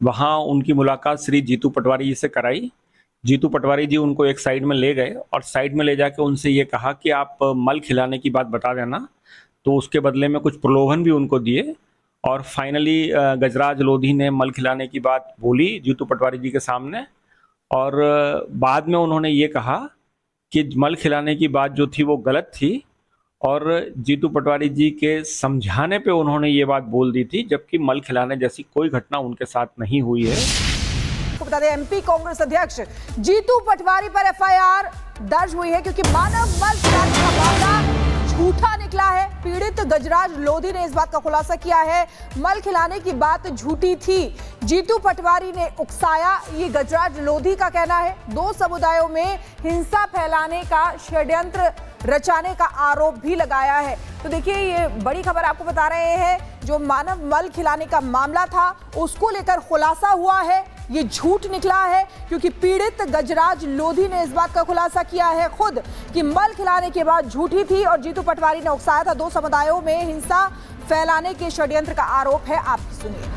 वहाँ उनकी मुलाकात श्री जीतू पटवारी जी से कराई। जीतू पटवारी जी उनको एक साइड में ले गए और साइड में ले जाके उनसे ये कहा कि आप मल खिलाने की बात बता देना। तो उसके बदले में कुछ प्रलोभन भी उनको दिए और फाइनली गजराज लोधी ने मल खिलाने की बात बोली जीतू पटवारी जी के सामने। और बाद में उन्होंने ये कहा कि मल खिलाने की बात जो थी वो गलत थी और जीतू पटवारी जी के समझाने पे उन्होंने ये बात बोल दी थी, जबकि मल खिलाने जैसी कोई घटना उनके साथ नहीं हुई है। आपको बता दें एमपी कांग्रेस अध्यक्ष जीतू पटवारी पर एफआईआर दर्ज हुई है क्योंकि मानव मल खिलाने का मामला झूठा निकला है। पीड़ित गजराज लोधी ने इस बात का खुलासा किया है, मल खिलाने की बात झूठी थी, जीतू पटवारी ने उकसाया, ये गजराज लोधी का कहना है। दो समुदायों में हिंसा फैलाने का षड्यंत्र रचाने का आरोप भी लगाया है। तो देखिए ये बड़ी खबर आपको बता रहे हैं, जो मानव मल खिलाने का मामला था उसको लेकर खुलासा हुआ है, ये झूठ निकला है क्योंकि पीड़ित गजराज लोधी ने इस बात का खुलासा किया है खुद कि मल खिलाने के बाद झूठी थी और जीतू पटवारी ने उकसाया था। दो समुदायों में हिंसा फैलाने के षड्यंत्र का आरोप है। आप सुनिए।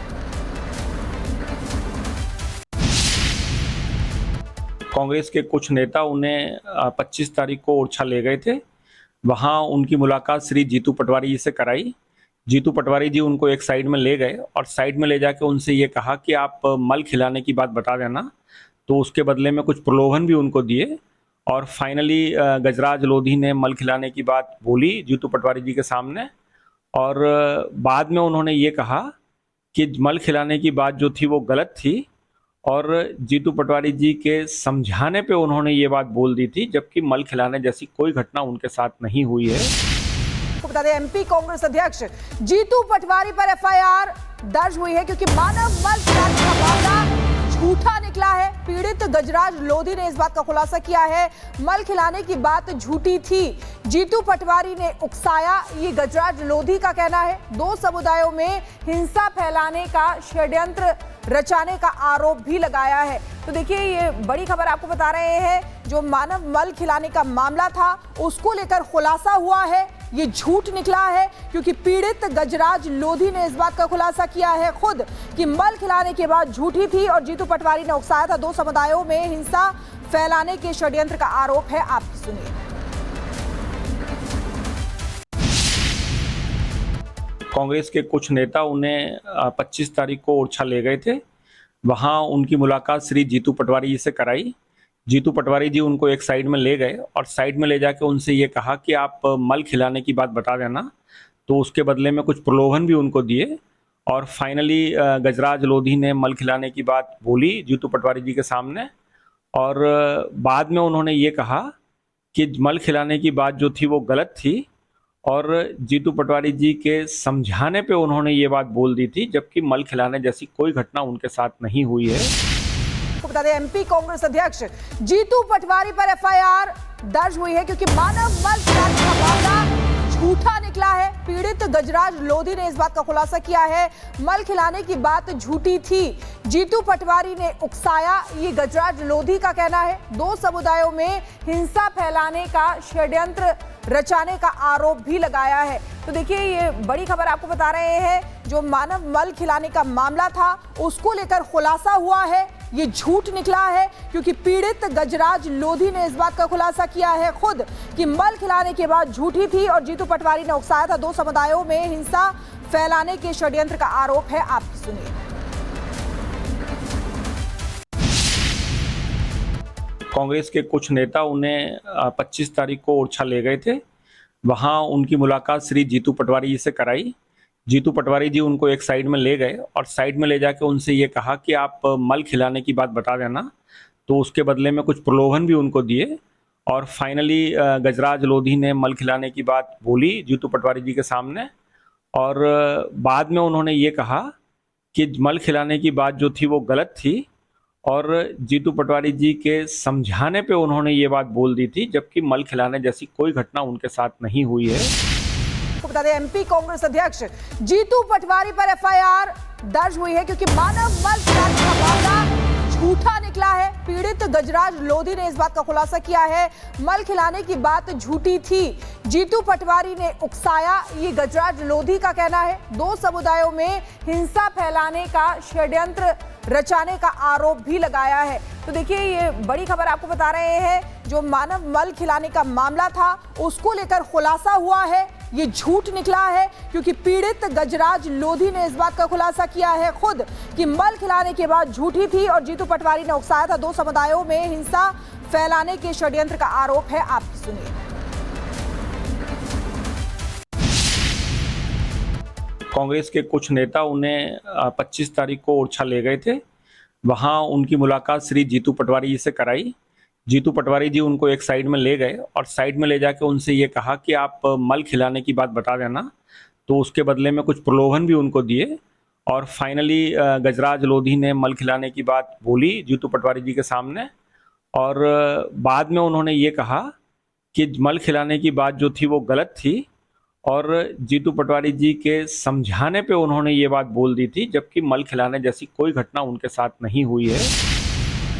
कांग्रेस के कुछ नेता उन्हें 25 तारीख को ओरछा ले गए थे। वहाँ उनकी मुलाकात श्री जीतू पटवारी जी से कराई। जीतू पटवारी जी उनको एक साइड में ले गए और साइड में ले जाके उनसे ये कहा कि आप मल खिलाने की बात बता देना। तो उसके बदले में कुछ प्रलोभन भी उनको दिए और फाइनली गजराज लोधी ने मल खिलाने की बात बोली जीतू पटवारी जी के सामने। और बाद में उन्होंने ये कहा कि मल खिलाने की बात जो थी वो गलत थी और जीतू पटवारी जी के समझाने पे उन्होंने ये बात बोल दी थी, जबकि मल खिलाने जैसी कोई घटना उनके साथ नहीं हुई है। आपको बता दें एमपी कांग्रेस अध्यक्ष जीतू पटवारी पर एफआईआर दर्ज हुई है क्योंकि मानव मल खिलाने का मामला झूठा निकला है। पीड़ित गजराज लोधी ने इस बात का खुलासा किया है, मल खिलाने की बात झूठी थी, जीतू पटवारी ने उकसाया, ये गजराज लोधी का कहना है। दो समुदायों में हिंसा फैलाने का षड्यंत्र रचाने का आरोप भी लगाया है। तो देखिए ये बड़ी खबर आपको बता रहे हैं, जो मानव मल खिलाने का मामला था उसको लेकर खुलासा हुआ है, ये झूठ निकला है क्योंकि पीड़ित गजराज लोधी ने इस बात का खुलासा किया है खुद कि मल खिलाने के बाद झूठी थी और जीतू पटवारी ने उकसाया था। दो समुदायों में हिंसा फैलाने के षड्यंत्र का आरोप है। आप सुनिए। कांग्रेस के कुछ नेता उन्हें 25 तारीख को ओरछा ले गए थे। वहां उनकी मुलाकात श्री जीतू पटवारी जी से कराई। जीतू पटवारी जी उनको एक साइड में ले गए और साइड में ले जाके उनसे ये कहा कि आप मल खिलाने की बात बता देना। तो उसके बदले में कुछ प्रलोभन भी उनको दिए और फाइनली गजराज लोधी ने मल खिलाने की बात बोली जीतू पटवारी जी के सामने। और बाद में उन्होंने ये कहा कि मल खिलाने की बात जो थी वो गलत थी और जीतू पटवारी जी के समझाने पे उन्होंने ये बात बोल दी थी, जबकि मल खिलाने जैसी कोई घटना उनके साथ नहीं हुई है। आपको बता दें एमपी कांग्रेस अध्यक्ष जीतू पटवारी पर एफआईआर दर्ज हुई है क्योंकि मानव मल खिलाने का मामला झूठा निकला है। पीड़ित गजराज लोधी ने इस बात का खुलासा किया है, मल खिलाने की बात झूठी थी, जीतू पटवारी ने उकसाया, ये गजराज लोधी का कहना है। दो समुदायों में हिंसा फैलाने का षड्यंत्र रचाने का आरोप भी लगाया है। तो देखिए ये बड़ी खबर आपको बता रहे हैं, जो मानव मल खिलाने का मामला था उसको लेकर खुलासा हुआ है, ये झूठ निकला है क्योंकि पीड़ित गजराज लोधी ने इस बात का खुलासा किया है खुद कि मल खिलाने के बाद झूठी थी और जीतू पटवारी ने उकसाया था। दो समुदायों में हिंसा फैलाने के षड्यंत्र का आरोप है। आप सुनिए। कांग्रेस के कुछ नेता उन्हें 25 तारीख को ओरछा ले गए थे। वहां उनकी मुलाकात श्री जीतू पटवारी जी से कराई। जीतू पटवारी जी उनको एक साइड में ले गए और साइड में ले जाके उनसे ये कहा कि आप मल खिलाने की बात बता देना। तो उसके बदले में कुछ प्रलोभन भी उनको दिए और फाइनली गजराज लोधी ने मल खिलाने की बात बोली जीतू पटवारी जी के सामने। और बाद में उन्होंने ये कहा कि मल खिलाने की बात जो थी वो गलत थी और जीतू पटवारी जी के समझाने पे उन्होंने ये बात बोल दी थी, जबकि मल खिलाने जैसी कोई घटना उनके साथ नहीं हुई है। आपको बता दें एमपी कांग्रेस अध्यक्ष जीतू पटवारी पर एफआईआर दर्ज हुई है क्योंकि मानव मल खिलाने का मामला झूठा निकला है। पीड़ित गजराज लोधी ने इस बात का खुलासा किया है, मल खिलाने की बात झूठी थी, जीतू पटवारी ने उकसाया, ये गजराज लोधी का कहना है। दो समुदायों में हिंसा फैलाने का षड्यंत्र रचाने का आरोप भी लगाया है। तो देखिए ये बड़ी खबर आपको बता रहे हैं, जो मानव मल खिलाने का मामला था उसको लेकर खुलासा हुआ है, ये झूठ निकला है क्योंकि पीड़ित गजराज लोधी ने इस बात का खुलासा किया है खुद कि मल खिलाने के बाद झूठी थी और जीतू पटवारी ने उकसाया था। दो समुदायों में हिंसा फैलाने के षड्यंत्र का आरोप है। आप सुनिए। कांग्रेस के कुछ नेता उन्हें 25 तारीख को ओरछा ले गए थे। वहां उनकी मुलाकात श्री जीतू पटवारी जी से कराई। जीतू पटवारी जी उनको एक साइड में ले गए और साइड में ले जाके उनसे ये कहा कि आप मल खिलाने की बात बता देना। तो उसके बदले में कुछ प्रलोभन भी उनको दिए और फाइनली गजराज लोधी ने मल खिलाने की बात बोली जीतू पटवारी जी के सामने। और बाद में उन्होंने ये कहा कि मल खिलाने की बात जो थी वो गलत थी और जीतू पटवारी जी के समझाने पे उन्होंने ये बात बोल दी थी, जबकि मल खिलाने जैसी कोई घटना उनके साथ नहीं हुई है।